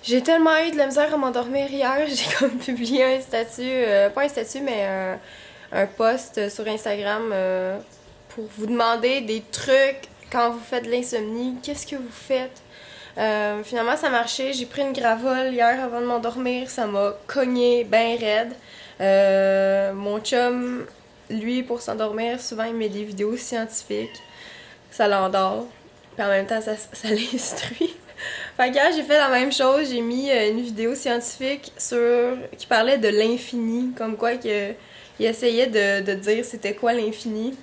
J'ai tellement eu de la misère à m'endormir hier, j'ai comme publié un statut, pas un statut, mais un post sur Instagram pour vous demander des trucs quand vous faites de l'insomnie. Qu'est-ce que vous faites? Finalement, ça a marché. J'ai pris une gravole hier avant de m'endormir. Ça m'a cogné ben raide. Mon chum, lui, pour s'endormir, souvent il met des vidéos scientifiques. Ça l'endort. Puis en même temps, ça l'instruit. Fait que hier, j'ai fait la même chose. J'ai mis une vidéo scientifique qui parlait de l'infini. Comme quoi il essayait de dire c'était quoi l'infini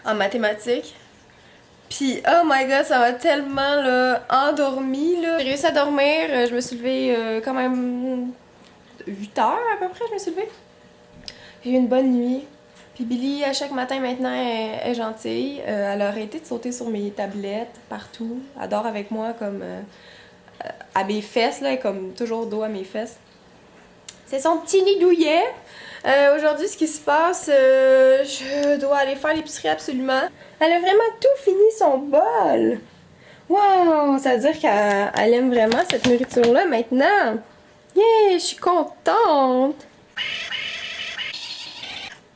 en mathématiques. Puis, oh my god, ça m'a tellement là, endormi. Là. J'ai réussi à dormir. Je me suis levée quand même 8 heures à peu près, je me suis levée. J'ai eu une bonne nuit. Puis Billy, à chaque matin maintenant, est gentille. Elle a arrêté de sauter sur mes tablettes partout. Elle dort avec moi comme à mes fesses, là, elle est comme toujours dos à mes fesses. C'est son petit nid douillet. Aujourd'hui, ce qui se passe, je dois aller faire l'épicerie absolument. Elle a vraiment tout fini son bol. Wow, ça veut dire qu'elle aime vraiment cette nourriture-là maintenant. Yeah, je suis contente.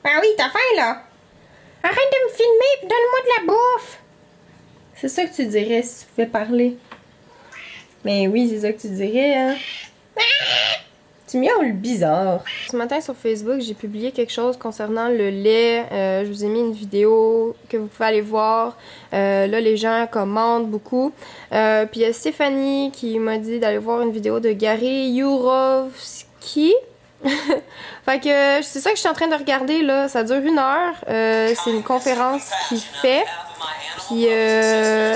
Ah oui, t'as faim là? Arrête de me filmer et donne-moi de la bouffe. C'est ça que tu dirais si tu pouvais parler. Mais oui, c'est ça que tu dirais, hein. Tu miaules bizarre. Ce matin sur Facebook, j'ai publié quelque chose concernant le lait. Je vous ai mis une vidéo que vous pouvez aller voir. Là, les gens commentent beaucoup. Puis il y a Stéphanie qui m'a dit d'aller voir une vidéo de Gary Yourofsky. Fait que c'est ça que je suis en train de regarder là. Ça dure 1 heure. C'est une conférence qu'il fait. Puis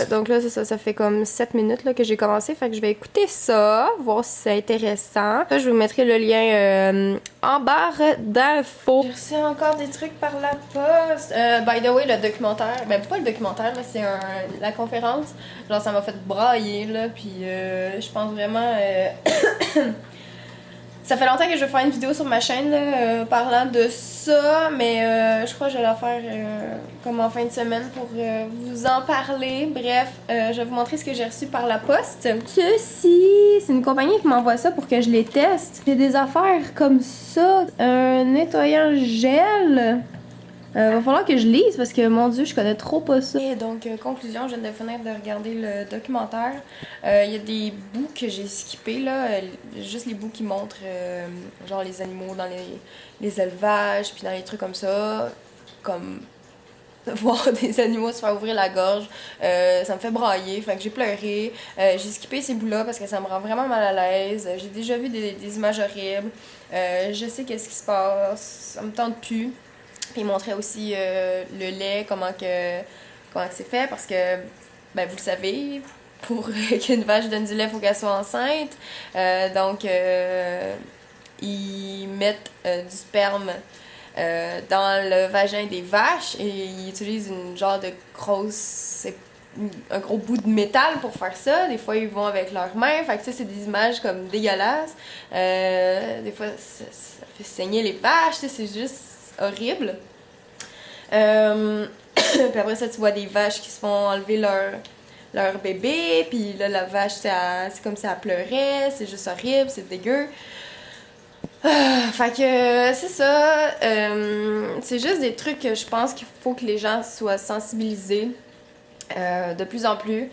donc là, c'est ça, ça fait comme 7 minutes là, que j'ai commencé. Fait que je vais écouter ça, voir si c'est intéressant. Là, je vous mettrai le lien en barre d'infos. J'ai reçu encore des trucs par la poste. By the way, le documentaire, ben pas le documentaire, là, c'est la conférence. Genre, ça m'a fait brailler, là. Puis je pense vraiment. Ça fait longtemps que je vais faire une vidéo sur ma chaîne là, parlant de ça, mais je crois que je vais la faire comme en fin de semaine pour vous en parler. Bref, je vais vous montrer ce que j'ai reçu par la poste. Ceci, c'est une compagnie qui m'envoie ça pour que je les teste. J'ai des affaires comme ça, un nettoyant gel. Va falloir que je lise parce que mon dieu, je connais trop pas ça. Et donc, conclusion, je viens de finir de regarder le documentaire. Il y a des bouts que j'ai skippés là, juste les bouts qui montrent genre les animaux dans les élevages, puis dans les trucs comme ça, comme voir des animaux se faire ouvrir la gorge, ça me fait brailler, fait que j'ai pleuré. J'ai skippé ces bouts-là parce que ça me rend vraiment mal à l'aise. J'ai déjà vu des images horribles. Je sais qu'est-ce qui se passe, ça me tente plus. Puis il montrait aussi le lait, comment que c'est fait, parce que, ben vous le savez, pour qu'une vache donne du lait, il faut qu'elle soit enceinte. Donc, ils mettent du sperme dans le vagin des vaches et ils utilisent une genre de un gros bout de métal pour faire ça. Des fois, ils vont avec leurs mains. Fait que ça, c'est des images comme dégueulasses. Des fois, ça fait saigner les vaches. C'est juste horrible. Puis après ça, tu vois des vaches qui se font enlever leur bébé. Puis là, la vache, c'est comme si elle pleurait. C'est juste horrible, c'est dégueu. Fait que c'est ça. C'est juste des trucs que je pense qu'il faut que les gens soient sensibilisés de plus en plus.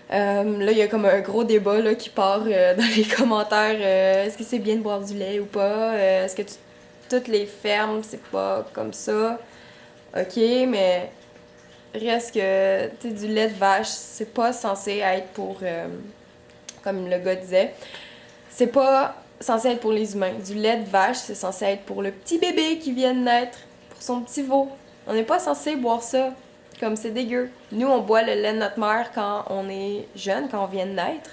Là, il y a comme un gros débat là, qui part dans les commentaires. Est-ce que c'est bien de boire du lait ou pas? Est-ce que toutes les fermes, c'est pas comme ça? Ok, mais reste que tu sais, du lait de vache, c'est pas censé être pour, comme le gars disait, c'est pas censé être pour les humains. Du lait de vache, c'est censé être pour le petit bébé qui vient de naître, pour son petit veau. On n'est pas censé boire ça, comme c'est dégueu. Nous, on boit le lait de notre mère quand on est jeune, quand on vient de naître.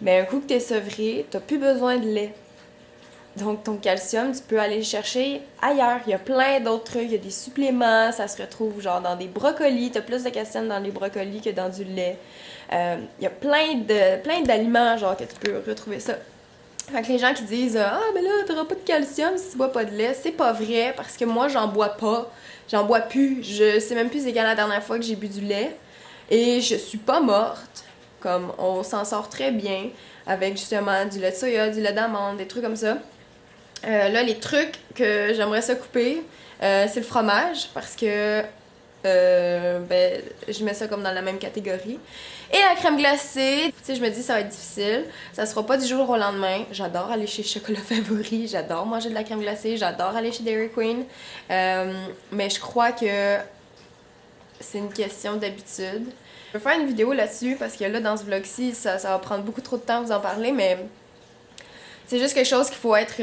Mais un coup que t'es sevré, t'as plus besoin de lait. Donc, ton calcium, tu peux aller le chercher ailleurs. Il y a plein d'autres trucs. Il y a des suppléments. Ça se retrouve genre dans des brocolis. Tu as plus de calcium dans les brocolis que dans du lait. Il y a plein d'aliments genre que tu peux retrouver ça. Fait que les gens qui disent « Ah, mais là, t'auras pas de calcium si tu bois pas de lait », c'est pas vrai parce que moi, j'en bois pas. J'en bois plus. Je sais même plus c'est quand la dernière fois que j'ai bu du lait. Et je suis pas morte. Comme on s'en sort très bien avec justement du lait de soya, du lait d'amande, des trucs comme ça. Là, les trucs que j'aimerais ça couper, c'est le fromage parce que ben, je mets ça comme dans la même catégorie. Et la crème glacée, tu sais, je me dis ça va être difficile. Ça sera pas du jour au lendemain. J'adore aller chez Chocolat Favori, j'adore manger de la crème glacée, j'adore aller chez Dairy Queen. Mais je crois que c'est une question d'habitude. Je vais faire une vidéo là-dessus parce que là, dans ce vlog-ci, ça va prendre beaucoup trop de temps à vous en parler, mais c'est juste quelque chose qu'il faut être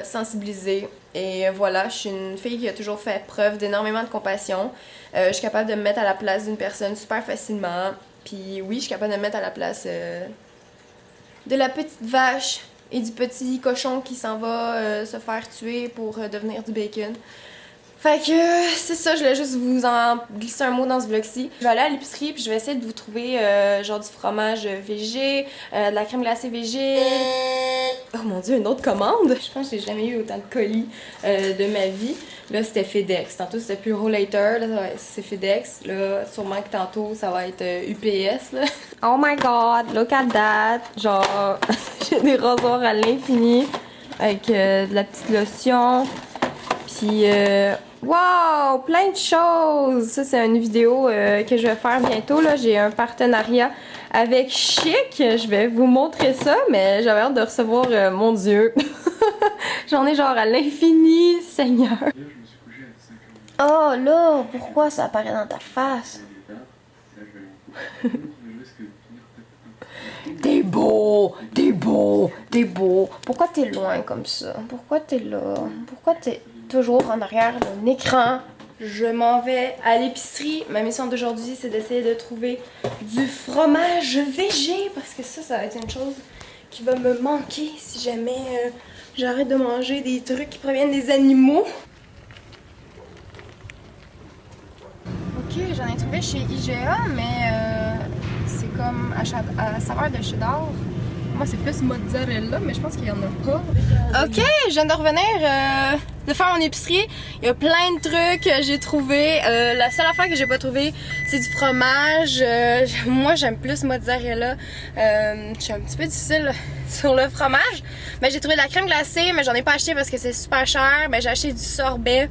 sensibilisé. Et voilà, je suis une fille qui a toujours fait preuve d'énormément de compassion. Je suis capable de me mettre à la place d'une personne super facilement. Puis oui, je suis capable de me mettre à la place de la petite vache et du petit cochon qui s'en va se faire tuer pour devenir du bacon. Fait que c'est ça, je voulais juste vous en glisser un mot dans ce vlog-ci. Je vais aller à l'épicerie puis je vais essayer de vous trouver genre du fromage végé, de la crème glacée végé. Oh mon dieu, une autre commande! Je pense que j'ai jamais eu autant de colis de ma vie. Là, c'était FedEx. Tantôt, c'était plus Rollator. Là, c'est FedEx. Là, sûrement que tantôt, ça va être UPS. Là. Oh my god, look at that! Genre, j'ai des rasoirs à l'infini avec de la petite lotion. Puis, wow! Plein de choses! Ça, c'est une vidéo que je vais faire bientôt. Là, j'ai un partenariat avec Chic. Je vais vous montrer ça, mais j'avais hâte de recevoir, mon Dieu. J'en ai genre à l'infini, Seigneur. Oh là, pourquoi ça apparaît dans ta face? T'es beau, t'es beau, t'es beau. Pourquoi t'es loin comme ça? Pourquoi t'es là? Pourquoi t'es toujours en arrière d'un écran? Je m'en vais à l'épicerie. Ma mission d'aujourd'hui, c'est d'essayer de trouver du fromage végé parce que ça va être une chose qui va me manquer si jamais j'arrête de manger des trucs qui proviennent des animaux. Ok, j'en ai trouvé chez IGA, mais c'est comme à saveur de cheddar. Moi, c'est plus mozzarella, mais je pense qu'il y en a pas. Ok, je viens de revenir de faire mon épicerie. Il y a plein de trucs que j'ai trouvé. La seule affaire que j'ai pas trouvé, c'est du fromage. Moi, j'aime plus mozzarella. Je suis un petit peu difficile sur le fromage. Mais j'ai trouvé de la crème glacée, mais j'en ai pas acheté parce que c'est super cher. Mais j'ai acheté du sorbet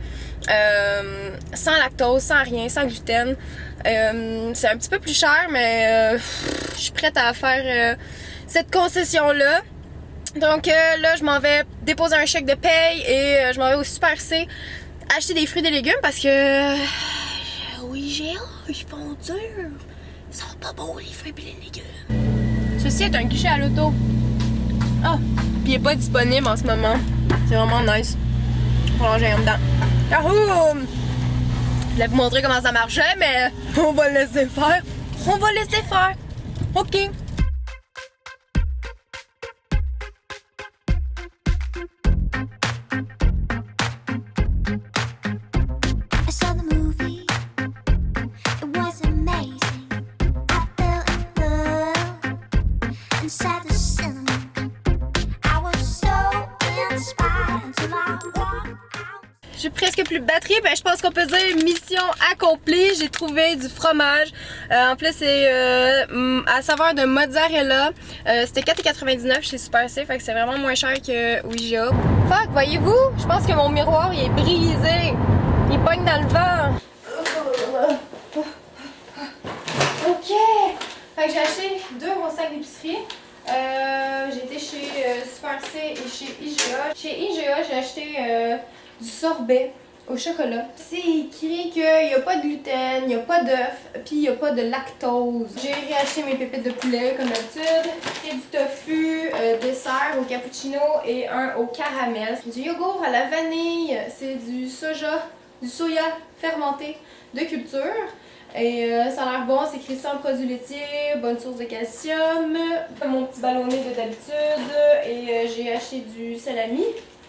sans lactose, sans rien, sans gluten. C'est un petit peu plus cher, mais je suis prête à faire cette concession-là. Donc là, je m'en vais déposer un chèque de paye et je m'en vais au Super C acheter des fruits et des légumes parce que oui, ils font dur. Ils sont pas beaux les fruits et les légumes. Ceci est un guichet à l'auto. Ah, puis il est pas disponible en ce moment. C'est vraiment nice. Faut ranger en dedans. Yahoo! Je voulais vous montrer comment ça marchait, mais on va le laisser faire. On va laisser faire. Ok. J'ai presque plus de batterie, ben je pense qu'on peut dire mission accomplie. J'ai trouvé du fromage. En plus, c'est à saveur de mozzarella. C'était 4,99 chez Super C, fait que c'est vraiment moins cher que Ouija. Fuck, voyez-vous? Je pense que mon miroir il est brisé. Il pogne dans le vent. Ok! Fait que j'ai acheté 2 gros sacs d'épicerie. J'ai été chez Super C et chez IGA. Chez IGA, j'ai acheté du sorbet au chocolat. C'est écrit qu'il n'y a pas de gluten, il n'y a pas d'œuf, puis il n'y a pas de lactose. J'ai réacheté mes pépites de poulet comme d'habitude. Il y a du tofu, dessert au cappuccino et un au caramel. Du yogourt à la vanille, c'est du soya fermenté de culture. Et ça a l'air bon, c'est écrit sans produits laitiers, bonne source de calcium. Mon petit ballonnet de d'habitude et j'ai acheté du salami.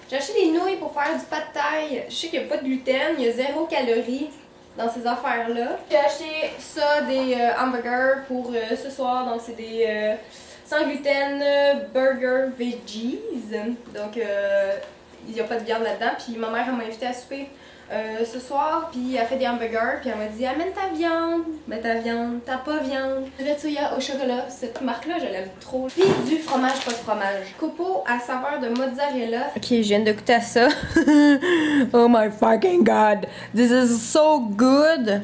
J'ai acheté des nouilles pour faire du pad thai. Je sais qu'il n'y a pas de gluten, il y a 0 calories dans ces affaires-là. J'ai acheté ça, des hamburgers pour ce soir, donc c'est des sans gluten burger veggies. Donc il n'y a pas de viande là-dedans. Puis ma mère m'a invité à souper ce soir, puis elle fait des hamburgers, puis elle m'a dit amène ta viande. Ben ta viande, t'as pas viande. De la tsuya au chocolat, cette marque-là, je l'aime trop. Puis du fromage, pas de fromage. Copeaux à saveur de mozzarella. Ok, je viens de goûter à ça. Oh my fucking god, this is so good.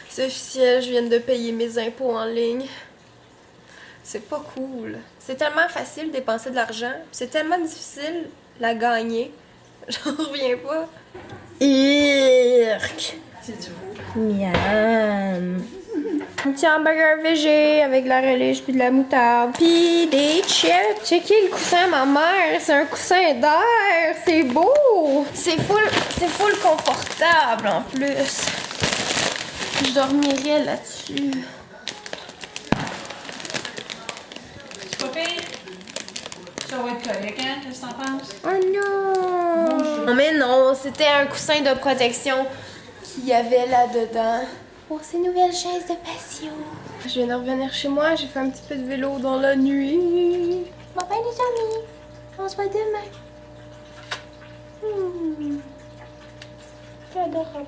C'est officiel, je viens de payer mes impôts en ligne. C'est pas cool. C'est tellement facile de dépenser de l'argent, c'est tellement difficile la gagner. J'en reviens pas. Irk! C'est du beau. Miam! Un petit hamburger végé avec de la relish puis de la moutarde. Puis des chips. Checkez le coussin à ma mère. C'est un coussin d'air. C'est beau. C'est full confortable en plus. Je dormirais là-dessus. C'est pas pire? Ça va être correct, hein? Qu'est-ce que t'en penses? Oh non! Mais non, c'était un coussin de protection qu'il y avait là-dedans. Pour ces nouvelles chaises de patio. Je viens de revenir chez moi, j'ai fait un petit peu de vélo dans la nuit. Bye bye les amis, on se voit demain. C'est adorable.